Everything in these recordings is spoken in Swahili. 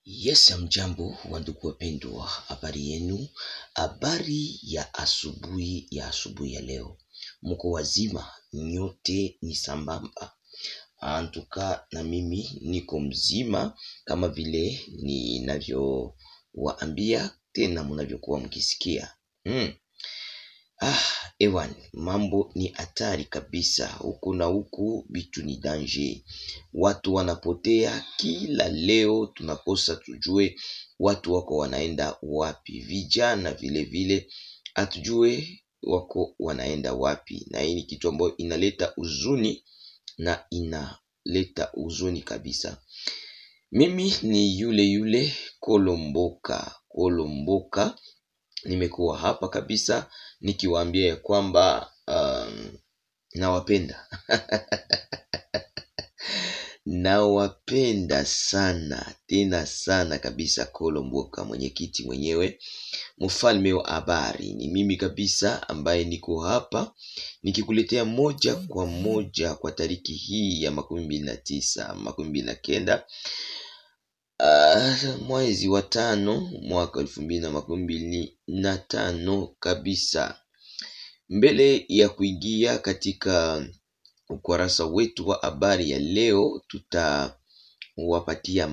Yes, mjambo wandugu wapendwa, habari yenu, habari ya asubuhi ya leo. Mko wazima, nyote ni sambamba. Antuka na mimi niko mzima kama vile ninavyo waambia tena mnavyokuwa mkisikia. Ewan, mambo ni hatari kabisa. Huku na huku bitu ni danger. Watu wanapotea kila leo, tunakosa tujue watu wako wanaenda wapi. Vijana vile vile atujue wako wanaenda wapi. Na hii ni kitu ambayo inaleta huzuni na inaleta huzuni kabisa. Mimi ni yule Kolomboka. Nimekuwa hapa kabisa nikiwaambia ya kwamba nawapenda. Nawapenda sana, tena sana kabisa. Kolomboka, mwenyekiti mwenyewe, mfalme wa habari, ni mimi kabisa ambaye niko hapa nikikuletea moja kwa moja kwa tariki hii ya 29 mwezi wa 5 mwaka 2025 kabisa. Mbele ya kuingia katika ukurasa wetu wa habari ya leo, tutawapatia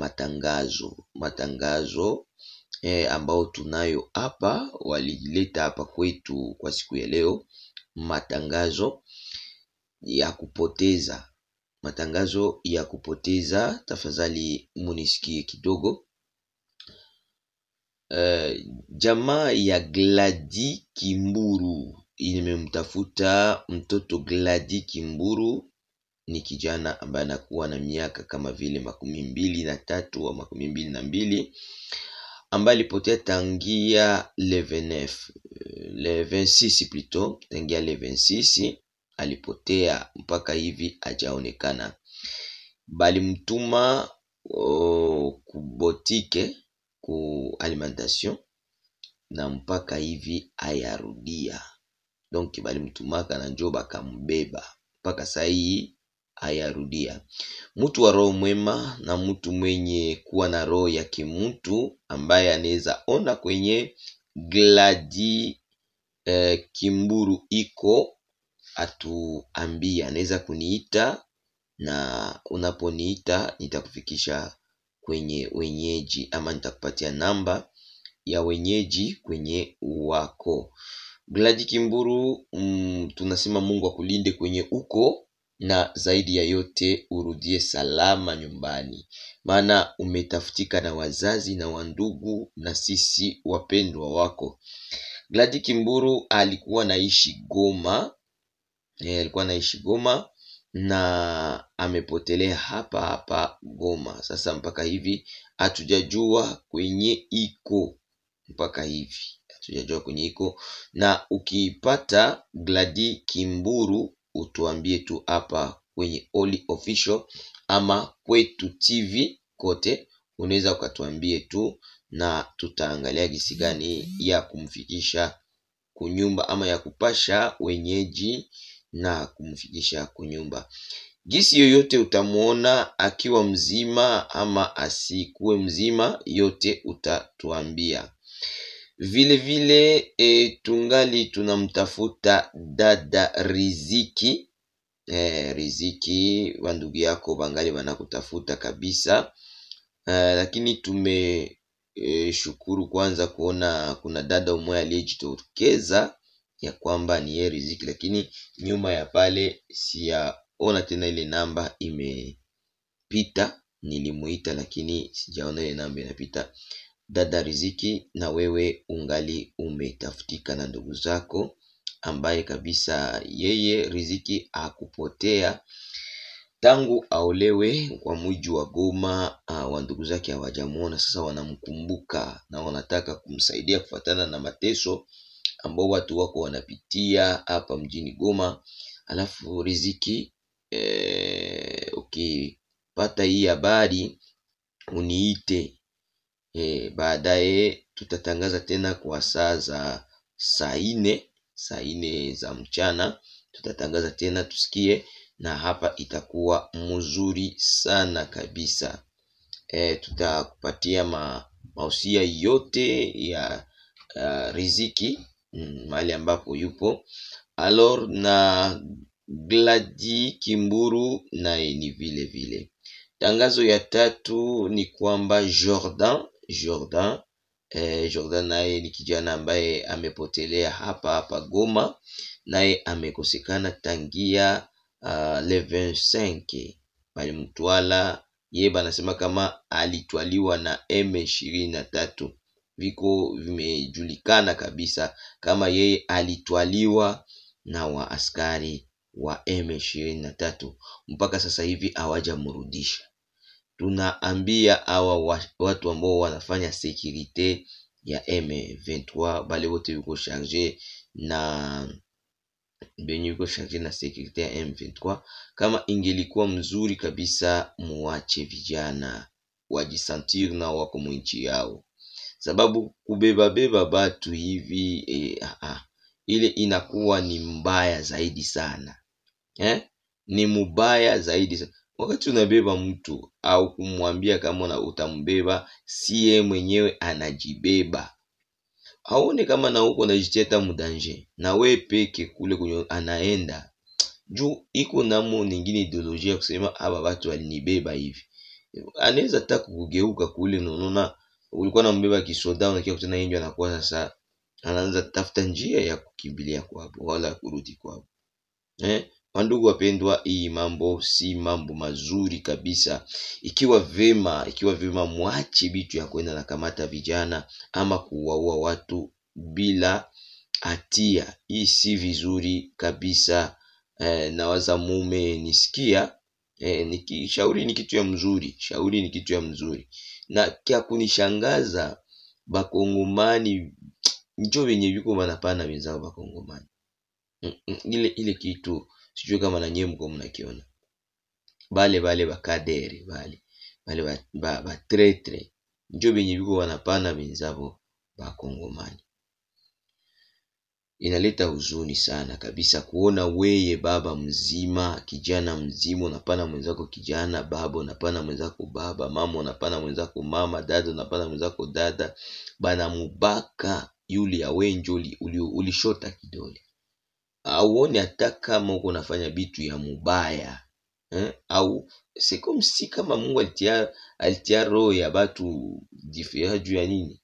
matangazo ambao tunayo hapa, walileta hapa kwetu kwa siku ya leo. Matangazo ya kupoteza, tafadhali munisikie kidogo. Jamaa ya Gladi Kimburu imemtafuta mtoto. Gladi Kimburu ni kijana ambaye anakuwa na miaka kama vile 23 au 22, ambaye alipotea tangia le 26 plutôt, tangia le 26 alipotea mpaka hivi hajaonekana. Bali mtuma kubotike ku alimentation na mpaka hivi ayarudia. Donc bali mtumaka na njo bakambeba mpaka saa hii ayarudia. Mtu wa roho mwema na mtu mwenye kuwa na roho ya kimuntu ambaye anaweza ona kwenye Gladi Kimburu iko, atuambia, anaweza kuniita, na unaponiita nitakufikisha kwenye wenyeji, ama nitakupatia namba ya wenyeji kwenye wako. Gladi Kimburu, tunasema Mungu akulinde kwenye uko, na zaidi ya yote urudie salama nyumbani, maana umetafutika na wazazi na wandugu na sisi wapendwa wako. Gladi Kimburu alikuwa naishi Goma, na amepotelea hapa Goma. Sasa mpaka hivi hatujajua kwenye iko, na ukipata Gladi Kimburu utuambie tu hapa kwenye Oli Official ama kwetu TV kote, unaweza ukatuambie tu, na tutaangalia gisi gani ya kumfikisha kunyumba, ama ya kupasha wenyeji na kumfikisha kunyumba. Gisi yoyote utamuona akiwa mzima ama asikuwe mzima, yote utatuambia. Vile vile tungali tunamtafuta dada Riziki. Riziki, wandugu yako bangali wanakutafuta kabisa. Lakini shukuru kwanza kuona kuna dada umoja aliyejitokeza ya kwamba ni yeye Riziki, lakini nyuma ya pale siyaona tena ile namba imepita. Nilimuita lakini sijaona ile namba inapita. Dada Riziki, na wewe ungali umetafutika na ndugu zako, ambaye kabisa yeye Riziki akupotea tangu aolewe kwa mji wa Goma. Wa ndugu zake hawajamuona, sasa wanamkumbuka na wanataka kumsaidia kufuatana na mateso ambao watu wako wanapitia hapa mjini Goma. Alafu Riziki, ukipata hii habari uniite. Baadaye tutatangaza tena kwa saa 4 za mchana, tutatangaza tena tusikie, na hapa itakuwa mzuri sana kabisa. tutakupatia mausia yote ya riziki mahali ambapo yupo. Alors na Gladi Kimburu naye ni vile vile. Tangazo ya tatu ni kwamba Jordan naye ni kijana ambaye amepotelea hapa Goma, naye amekosekana tangia le 25 balimtwala. Yeye banasema kama alitwaliwa na M23. Viko vimejulikana kabisa kama yeye alitwaliwa na waaskari wa M23. Mpaka sasa hivi hawajamrudisha. Tunaambia hawa watu ambao wanafanya securite ya M23, bale wote yuko charge na securite ya M23, kama ingelikuwa mzuri kabisa muache vijana wajisentir na wako mwinchi yao, sababu kubeba batu hivi ile inakuwa ni mbaya zaidi sana. Ni mubaya zaidi sana. Wakati unabeba mtu au kumwambia kama utambeba, siye mwenyewe anajibeba. Haone kama na huko unajiteta mudanje na we peke kule kwenye anaenda. Juu iko namo nyingine ideolojia kusema aba watu walinibeba hivi. Anaweza taka kugeuka kule, unaona ulikuwa unambeba kisoda, unakia kutana yeye anakuwa sasa anaanza tafuta njia ya kukimbilia kwao wala kurudi kwao. Wandugu wapendwa, hii mambo si mambo mazuri kabisa. Ikiwa vema mwache bitu ya kwenda na kamata vijana ama kuwaua watu bila hatia. Hii si vizuri kabisa. Na waza mume nisikia shauri ni kitu ya mzuri. Na kia kunishangaza bakongomani njo wenye yuko wanapana wenzao bakongomani. Ile kitu sijui kama na nyinyi mko mnakiona. Bale bakadere bale ba tretre njo benye biko wanapana wenzao bakongomani. Inaleta huzuni sana kabisa kuona weye baba mzima, kijana mzima unapana mwenzako kijana, baba unapana mwenzako baba, mama unapana mwenzako mama, dada unapana mwenzako dada, bana mubaka yuli ya wenjoli ulishota kidole. Auone hata kama uko nafanya bitu ya mubaya. Au siko msi kama Mungu alitia roho ya batu difia juu ya nini?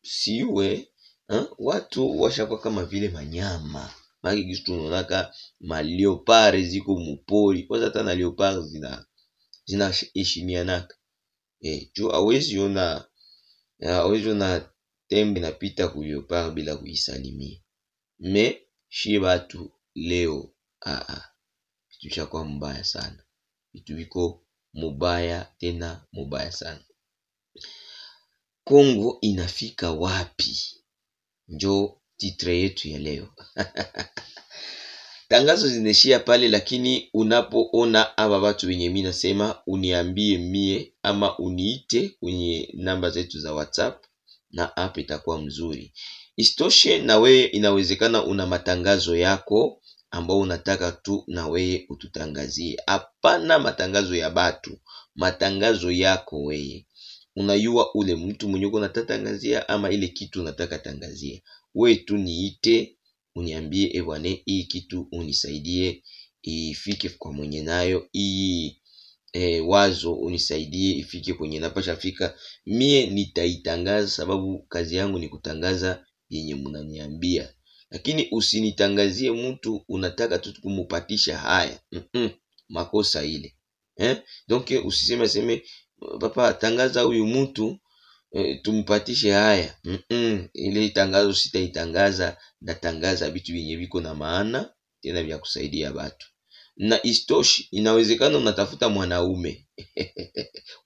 Siwe watu washakuwa kama vile manyama. Maki kitu tunonaka maleopard ziko mupori. Kwanza hata na leopard zina heshimianaka. Juu hawezi ona tembe napita ku leopard bila kuisalimia. Me shie batu leo kitu chakuwa mbaya sana. Kitu biko mubaya tena mubaya sana. Kongo inafika wapi? Njo titre yetu ya leo. Tangazo zineshia pale, lakini unapoona aba watu wenye mimi nasema uniambie mie ama uniite kwenye namba zetu za WhatsApp na app itakuwa mzuri. Istoshe na we inawezekana una matangazo yako ambao unataka tu na we ututangazie. Hapana matangazo ya batu, matangazo yako weye. Unayua ule mtu mwenye uko unatangazia ama ile kitu unataka tangazia. We tu niite uniambie bwana hii kitu unisaidie ifike kwa mwenye nayo, hii wazo unisaidie ifike kwenye napasha fika. Mie nitaitangaza sababu kazi yangu ni kutangaza yenye mnaniambia. Lakini usinitangazie mtu unataka tu kumupatisha haya. Makosa ile. Donc usiseme papa tangaza huyu mtu tumpatishe haya. Ile tangazo sitaitangaza, natangaza vitu vyenye viko na maana tena vya kusaidia watu. Na istoshi inawezekana unatafuta mwanaume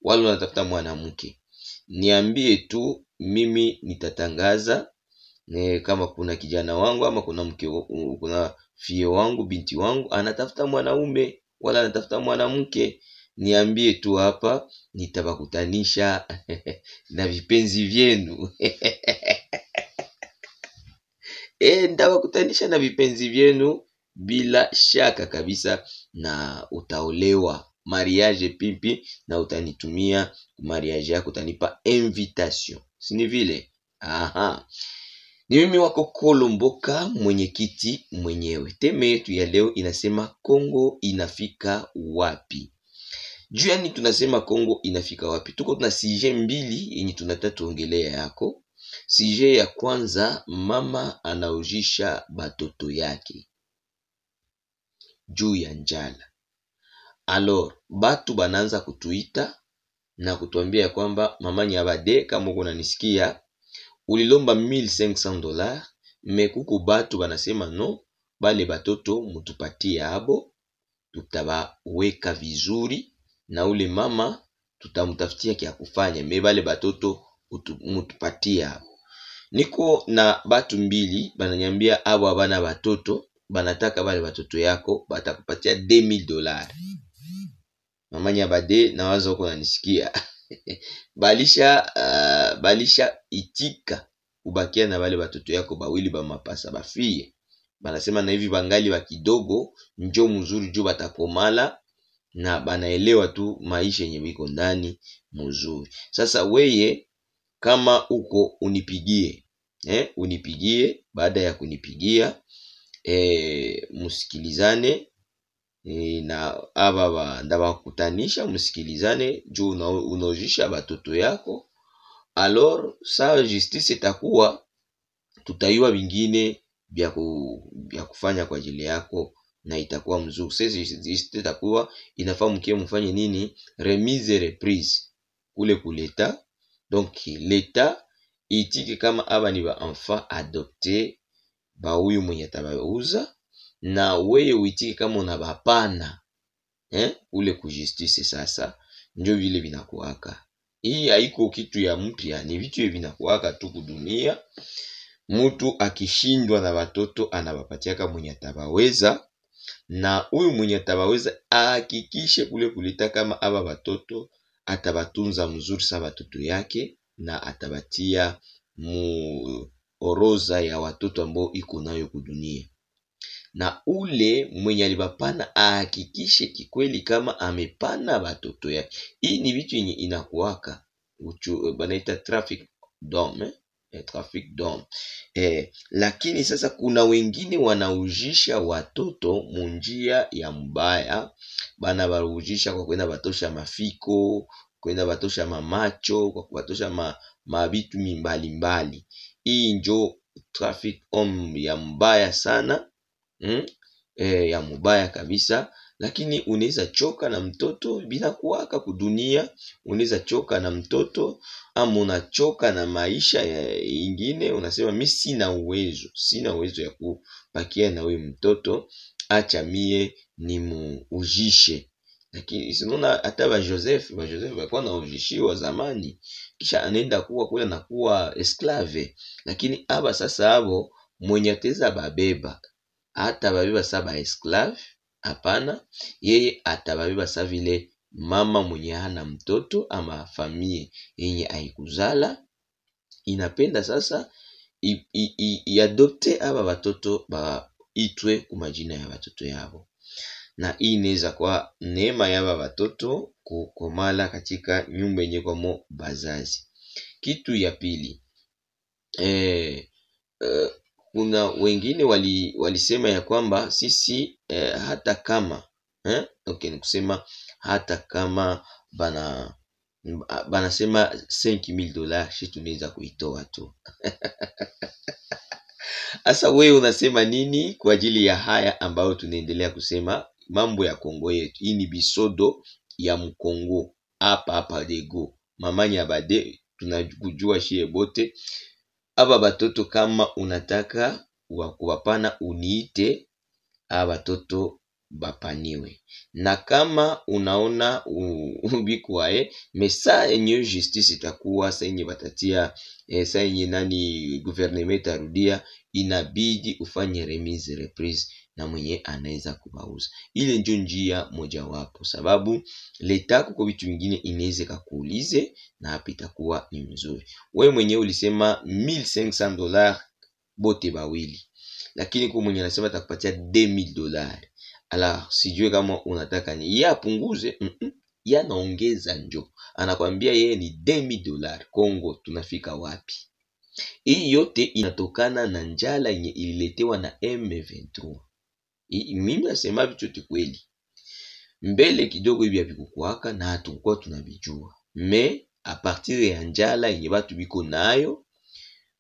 wala unatafuta mwanamke. Niambie tu mimi nitatangaza. Kama kuna kijana wangu ama kuna fie wangu, binti wangu anatafuta mwanaume wala anatafuta mwanamke, niambie tu hapa nitabakutanisha na vipenzi vyenu. Nitabakutanisha na vipenzi vyenu bila shaka kabisa na utaolewa. mariage pipi na utanitumia mariage yako, utanipa invitation. Sini vile? Aha. Ni mimi wako Kolomboka, mwenyekiti mwenyewe. Teme yetu ya leo inasema Kongo inafika wapi? Juu yani tunasema Kongo inafika wapi? Tuko tuna sije mbili yenye tunataka tuongelea yako. Sije ya kwanza, mama anaujisha batoto yake juu ya njala. Alors, batu bananza kutuita na kutuambia kwamba mama Nyabade, kama uko unanisikia, ulilomba $1500, mekuku batu banasema no, bale batoto mutupatie abo, tutabaweka vizuri na ule mama tutamutafutia kia kufanya, bale batoto mutupatie abo. Niko na batu mbili bananyambia abo abana batoto banataka bale batoto yako batakupatia $2000. Mama Nyabade na wazo uko unanisikia. Balisha itika ubakia na bale batoto yako bawili ba mapasa bafie. Banasema na hivi bangali wa kidogo njo mzuri juu batakomala na banaelewa tu maisha yenye biko ndani mzuri. Sasa weye kama uko unipigie, unipigie, baada ya kunipigia musikilizane na aba ndabakutanisha, musikilizane juu unaojisha batoto yako. Alors sa justice itakuwa tutaiwa vingine vya kufanya kwa ajili yako na itakuwa mzuri. Sasa justice itakuwa inafaa mkie mfanye nini? Remise reprise kule kuleta. Donc leta itike kama aba ni ba enfant adopté ba huyu mwenye tabauza, na weye uitike kama unabapana ule ku justice. Sasa ndio vile vinakuwaka. Hii haiko kitu ya mpya, ni vitu vinakuwaka tu kudunia. Mtu akishindwa na watoto anabapatia kama mwenye tabaweza, na huyu mwenye tabaweza ahakikishe kule kulita kama aba watoto atabatunza mzuri sa watoto yake, na atabatia mu oroza ya watoto ambao iko nayo kudunia. Na ule mwenye alibapana ahakikishe kikweli kama amepana watoto yake. Hii ni vitu yenye inakuwaka banaita traffic d'homme, traffic d'homme. Lakini sasa kuna wengine wanaujisha watoto munjia ya mbaya. Bana barujisha kwa kwenda batosha mafiko, kwenda batosha mamacho, kwa kubatosha mabitu mbali mbali. Hii njo traffic homme ya mbaya sana. Ya mubaya kabisa. Lakini unaweza choka na mtoto bila kuwaka kudunia. Unaweza choka na mtoto ama unachoka na maisha ingine. Unasema mimi sina uwezo ya kubakia na wewe mtoto, acha mie ni muujishe. Lakini sinaona hata ba Joseph walikuwa na ujishiwa zamani, kisha anaenda kuwa kule na kuwa esclave. Lakini aba sasa abo mwenye ateza babeba hata babeba saba esclave, hapana. Yeye atababeba sa vile mama mwenye hana mtoto ama famille yenye haikuzala inapenda sasa iadopte aba watoto itwe kumajina ya watoto yao. Na hii inaweza kwa neema ya aba watoto kukomala katika nyumba yenye kwa mo bazazi. Kitu ya pili, kuna wengine walisema ya kwamba sisi hata kama ni kusema hata kama banasema $5000 shi tunaweza kuitoa tu. Asa wewe unasema nini kwa ajili ya haya ambayo tunaendelea kusema mambo ya Kongo yetu? Hii ni bisodo ya mkongo hapa dego. Mama Nyabade tunajua shie bote. Aba batoto kama unataka kuwapana uniite, aba batoto bapaniwe. Na kama unaona ubikwae mesa yenye justice itakuwa sa yenye batatia sa yenye nani gouvernement arudia, inabidi ufanye remise reprise na mwenye anaweza kubauza. Ile ndio njia moja wapo, sababu leta kwa vitu vingine inaweza kukuulize na hapa itakuwa ni mzuri. Wewe mwenyewe ulisema $1500 bote bawili, lakini kwa mwenye anasema atakupatia $2000. ala sijue kama unataka ni yeye apunguze, yeye anaongeza njo. Anakwambia yeye ni $10,000 Kongo, tunafika wapi? Hii yote inatokana na njala yenye ililetewa na M23. Mimi nasema vitu kweli. Mbele kidogo hivi havikukuwaka na hatukuwa tunavijua. Me a partir ya njala yenye watu biko nayo,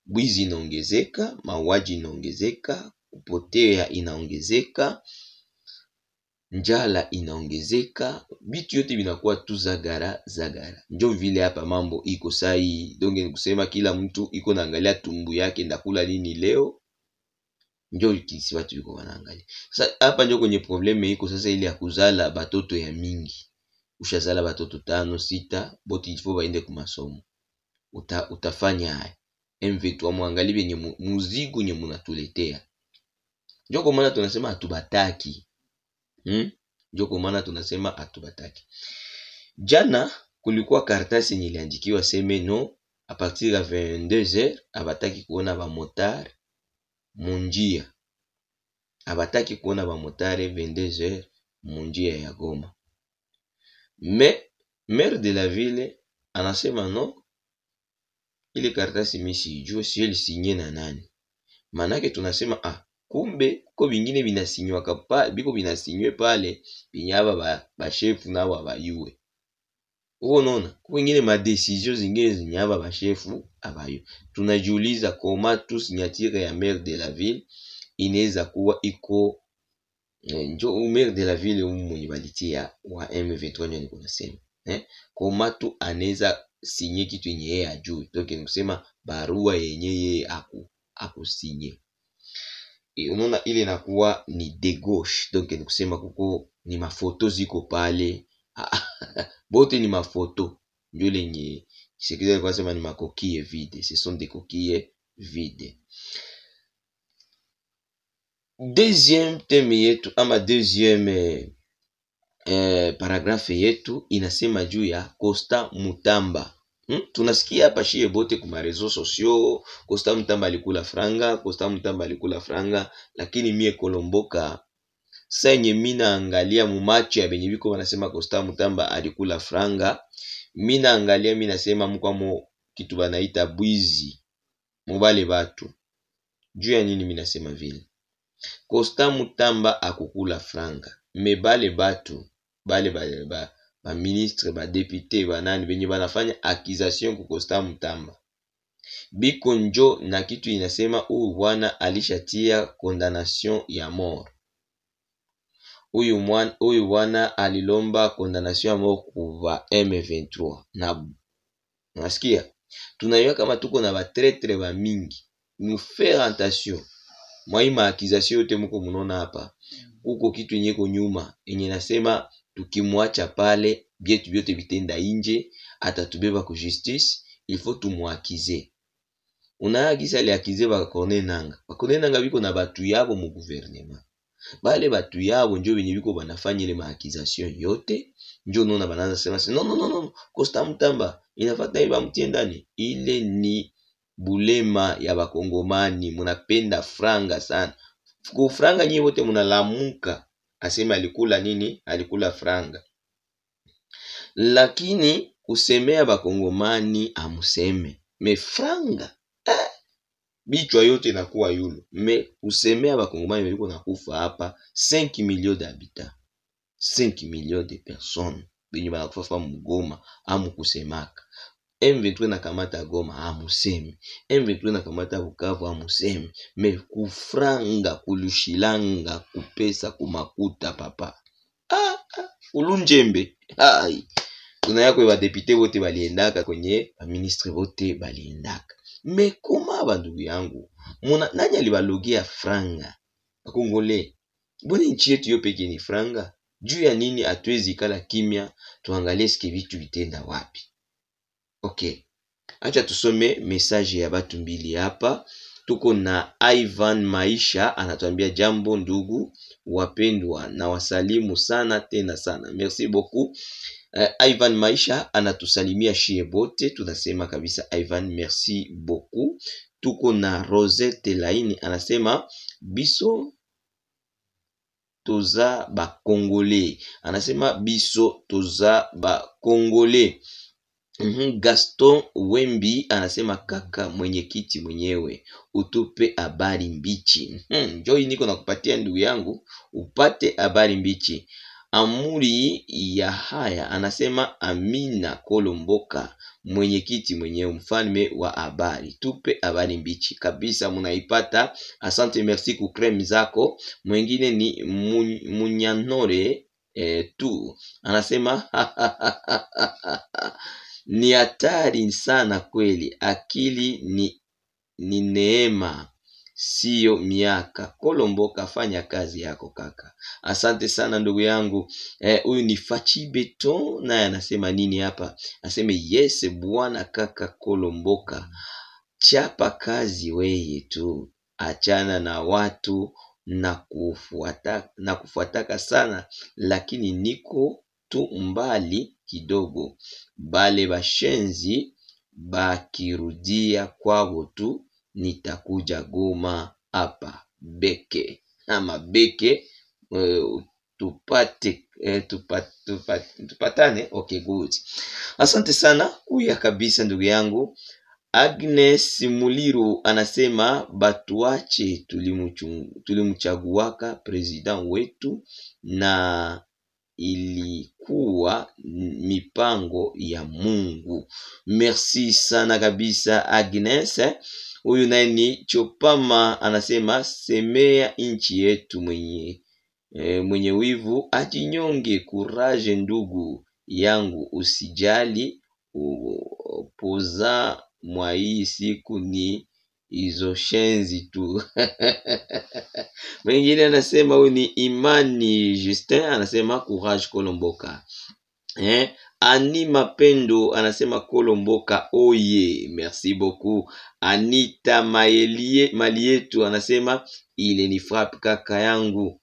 bwizi inaongezeka, mauaji inaongezeka, kupotea inaongezeka, njala inaongezeka, vitu yote vinakuwa tu zagara zagara. Njo vile hapa mambo iko sai. Donge kusema kila mtu iko naangalia tumbu yake ndakula nini leo. Njo kisi watu yuko wanaangalia. Sasa hapa njo kwenye probleme iko sasa, ile ya kuzala batoto ya mingi. Ushazala batoto 5, 6, boti ifo baende ku masomo. Utafanya haya. M23 muangalie benye muzigo nye munatuletea. Njo kwa maana tunasema hatubataki. Njo kwa maana tunasema hatubataki. Jana kulikuwa karatasi yenye iliandikiwa seme no a partir ya 22h abataki kuona ba motard munjia. Abataki kuona ba motare 22h munjia ya Goma. Mais maire de la ville anasema no, ile karatasi misi ijue si ile sinye na nani. Manake tunasema kumbe ko bingine binasinywa kapa biko binasinywe pale binyaba ba chef na wa yue. Unaona, kwa wengine ma decision zingine zinyaba ba chef abayo. Tunajiuliza koma tu signature ya maire de la ville inaweza kuwa iko njo maire de la ville mwenye balitia wa M23 nyo niko nasema. Koma tu anaweza sinye kitu yenye yeye ajui. Donc nikusema barua yenye yeye akusinye. Unaona ile inakuwa ni de gauche. Donc nikusema kuko ni mafoto ziko pale. Bote ni mafoto. Ndio lenye Tshisekedi alikuwa sema ni macoquilles vides. Ce sont des coquilles vides. Deuxième thème yetu ama deuxième paragraphe yetu inasema juu ya Constant Mutamba. Tunasikia hapa shie bote kuma reseaux sociaux, Constant Mutamba alikula franga, Constant Mutamba alikula franga, lakini mie kolomboka senye mina angalia mumacho ya benye biko wanasema Constant Mutamba alikula franga, mina angalia mina sema mkwamo kitu banaita bwizi mubale batu. Juu ya nini mina sema vile? Constant Mutamba akukula franga, me bale batu, bale ba ministre, ba député, ba nani benye banafanya accusation ku Constant Mutamba, biko njo na kitu inasema huyu bwana alishatia condamnation ya mort. Huyu bwana alilomba condamnation ya mort kwa M23. Na nasikia tunayua kama tuko na ba traître ba mingi. Nous faire attention. Mwaima accusation yote mko mnaona hapa. Huko kitu yenye ko nyuma yenye nasema tukimwacha pale bietu biote bitenda nje atatubeba ku justice, il faut tumwakize. Unaagiza ile akize ba Corneille Nangaa. Ba Corneille Nangaa biko na batu yabo mu gouvernement. Bale batu yabo njo benye biko banafanya ile maakization yote. Njo nona bananza sema no Constant Mutamba inafata iba mtie ndani. Ile ni bulema ya bakongomani, munapenda franga sana. Ku franga nyinyi wote munalamuka asema alikula nini? Alikula franga. Lakini kusemea bakongomani amuseme. Me franga bichwa yote inakuwa yulo. Me kusemea bakongomani weliko nakufa hapa 5 millions d'habitants. 5 millions de personnes. Benye banakufa mugoma amu kusemaka. M23 nakamata Goma amuseme. M23 nakamata Bukavu amuseme. Me kufranga, kulushilanga, kupesa, kumakuta papa. Ulunjembe. Tunaya kwa député wote baliendaka kwenye ministre wote baliendaka. Me koma bandugu yangu, nani alibalogia franga? Bakongole. Mbona nchi yetu yo peke ni franga? Juu ya nini hatuwezi kala kimya tuangalie sike vitu vitenda wapi? Okay. Acha tusome message ya batu mbili hapa. Tuko na Ivan Maisha anatuambia jambo ndugu wapendwa na wasalimu sana tena sana. Merci beaucoup. Ivan Maisha anatusalimia shie bote. Tunasema kabisa Ivan merci beaucoup. Tuko na Rosette Laini anasema biso toza ba Congolais. Anasema biso toza ba Congolais. Gaston Wembi anasema kaka mwenyekiti mwenyewe utupe habari mbichi. Njoi niko nakupatia ndugu yangu upate habari mbichi. Amuri ya haya anasema Amina Kolomboka mwenyekiti mwenyewe mfalme wa habari, tupe habari mbichi kabisa, munaipata. Asante, merci ku krem zako. Mwingine ni Munyanore tu anasema ni hatari sana kweli, akili ni neema sio miaka. Kolomboka, fanya kazi yako kaka. Asante sana ndugu yangu. Huyu ni Fachi Beton, naye anasema nini hapa? Aseme yes bwana kaka Kolomboka, chapa kazi weye tu, achana na watu na kufuataka sana, lakini niko tu mbali kidogo. Bale bashenzi bakirudia kwao tu nitakuja Goma hapa Beke ama Beke, tupatane. Okay, good. Asante sana kuya kabisa ndugu yangu. Agnes Muliru anasema batuache, tulimchaguaka president wetu na ilikuwa mipango ya Mungu. Merci sana kabisa Agnes. Huyu naye ni Chopama anasema semea inchi yetu, mwenye wivu ajinyonge. Courage ndugu yangu, usijali poza mwa hii siku ni izo shenzi tu. Mwingine anasema huyu ni Imani Justin anasema courage Kolomboka. Ani Mapendo anasema Kolomboka oye, merci beaucoup. Anita Malietu anasema ile ni frappe kaka yangu